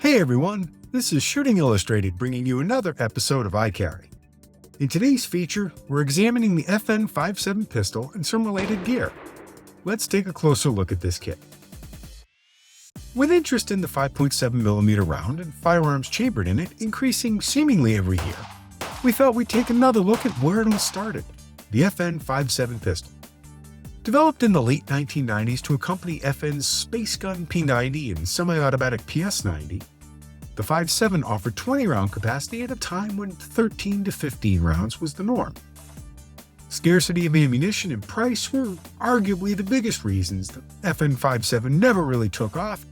Hey everyone, this is Shooting Illustrated bringing you another episode of iCarry. In today's feature, we're examining the FN57 pistol and some related gear. Let's take a closer look at this kit. With interest in the 5.7mm round and firearms chambered in it increasing seemingly every year, we thought we'd take another look at where it all started, the FN57 pistol. Developed in the late 1990s to accompany FN's Space Gun P90 and semi-automatic PS90, the 5.7 offered 20-round capacity at a time when 13 to 15 rounds was the norm. Scarcity of ammunition and price were arguably the biggest reasons the FN57 never really took off,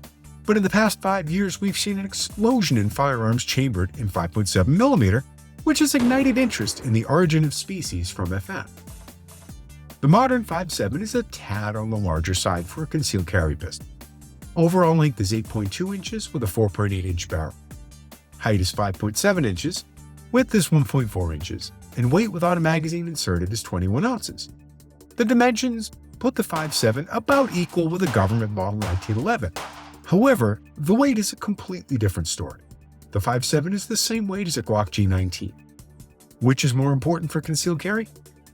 but in the past 5 years we've seen an explosion in firearms chambered in 5.7mm, which has ignited interest in the origin of species from FN. The modern 5.7 is a tad on the larger side for a concealed carry pistol. Overall length is 8.2 inches with a 4.8-inch barrel. Height is 5.7 inches, width is 1.4 inches, and weight without a magazine inserted is 21 ounces. The dimensions put the 5.7 about equal with a government model 1911. However, the weight is a completely different story. The 5.7 is the same weight as a Glock G19. Which is more important for concealed carry?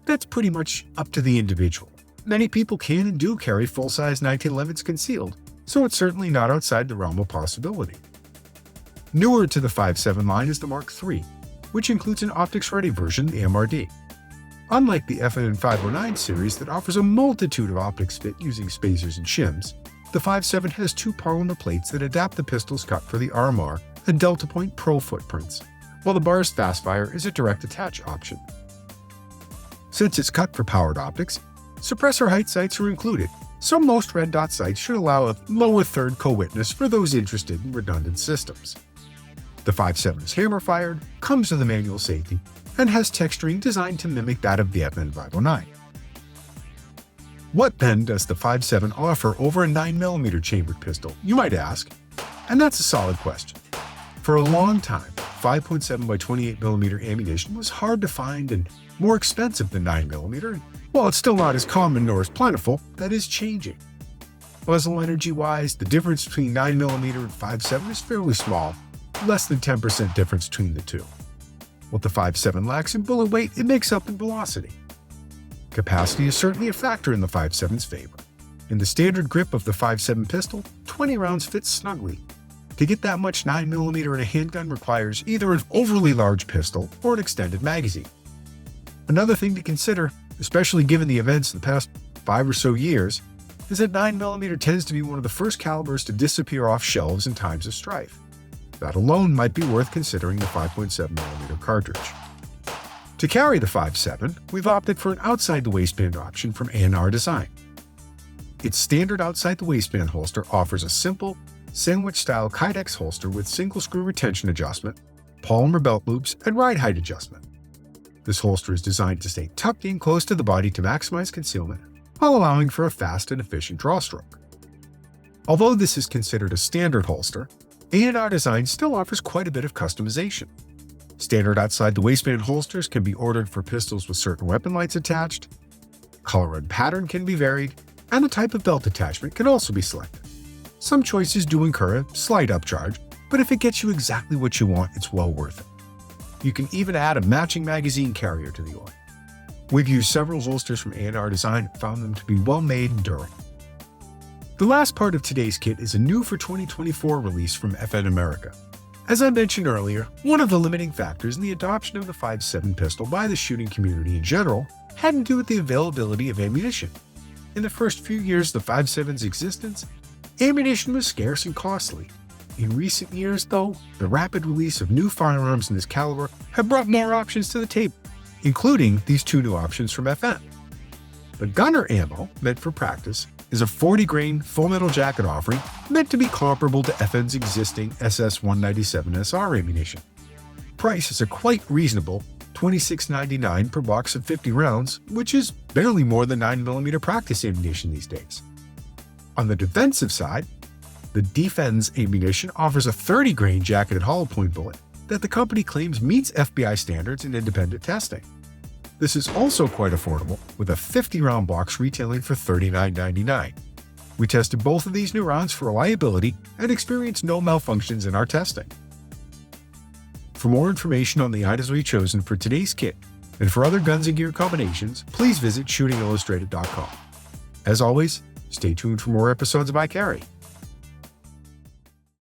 That's pretty much up to the individual. Many people can and do carry full-size 1911s concealed, so it's certainly not outside the realm of possibility. Newer to the 5.7 line is the Mark III, which includes an optics-ready version, the MRD. Unlike the FN 509 series that offers a multitude of optics fit using spacers and shims, the 5.7 has two polymer plates that adapt the pistol's cut for the RMR and Delta Point Pro footprints, while the bar's fastfire is a direct attach option. Since it's cut for powered optics, suppressor height sights are included, so most red dot sights should allow a lower third co-witness for those interested in redundant systems. The 5.7 is hammer-fired, comes with a manual safety, and has texturing designed to mimic that of the FN 509. What then does the 5.7 offer over a 9mm chambered pistol, you might ask? And that's a solid question. For a long time, 5.7 by 28mm ammunition was hard to find and more expensive than 9mm, and while it's still not as common nor as plentiful, that is changing. Muzzle energy-wise, the difference between 9mm and 5.7 is fairly small, less than 10% difference between the two. What the 5.7 lacks in bullet weight, it makes up in velocity. Capacity is certainly a factor in the 5.7's favor. In the standard grip of the 5.7 pistol, 20 rounds fits snugly. To get that much 9mm in a handgun requires either an overly large pistol or an extended magazine. Another thing to consider, especially given the events in the past 5 or so years, is that 9mm tends to be one of the first calibers to disappear off shelves in times of strife. That alone might be worth considering the 5.7mm cartridge. To carry the 5.7, we've opted for an outside-the-waistband option from ANR Design. Its standard outside-the-waistband holster offers a simple, sandwich-style Kydex holster with single-screw retention adjustment, polymer belt loops, and ride height adjustment. This holster is designed to stay tucked in close to the body to maximize concealment, while allowing for a fast and efficient draw stroke. Although this is considered a standard holster, ANR Design still offers quite a bit of customization. Standard outside-the-waistband holsters can be ordered for pistols with certain weapon lights attached, color and pattern can be varied, and the type of belt attachment can also be selected. Some choices do incur a slight upcharge, but if it gets you exactly what you want, it's well worth it. You can even add a matching magazine carrier to the order. We've used several holsters from ANR Design and found them to be well made and durable. The last part of today's kit is a new for 2024 release from FN America. As I mentioned earlier, one of the limiting factors in the adoption of the 5.7 pistol by the shooting community in general had to do with the availability of ammunition. In the first few years of the 5.7's existence, ammunition was scarce and costly. In recent years, though, the rapid release of new firearms in this caliber have brought more options to the table, including these two new options from FN. The GUNR ammo, meant for practice, is a 40-grain full metal jacket offering meant to be comparable to FN's existing SS-197 SR ammunition. Prices are quite reasonable, $26.99 per box of 50 rounds, which is barely more than 9mm practice ammunition these days. On the defensive side, the DFNS ammunition offers a 30-grain jacketed hollow point bullet that the company claims meets FBI standards in independent testing. This is also quite affordable, with a 50-round box retailing for $39.99. We tested both of these new rounds for reliability and experienced no malfunctions in our testing. For more information on the items we've chosen for today's kit and for other guns and gear combinations, please visit shootingillustrated.com. As always, stay tuned for more episodes of I Carry.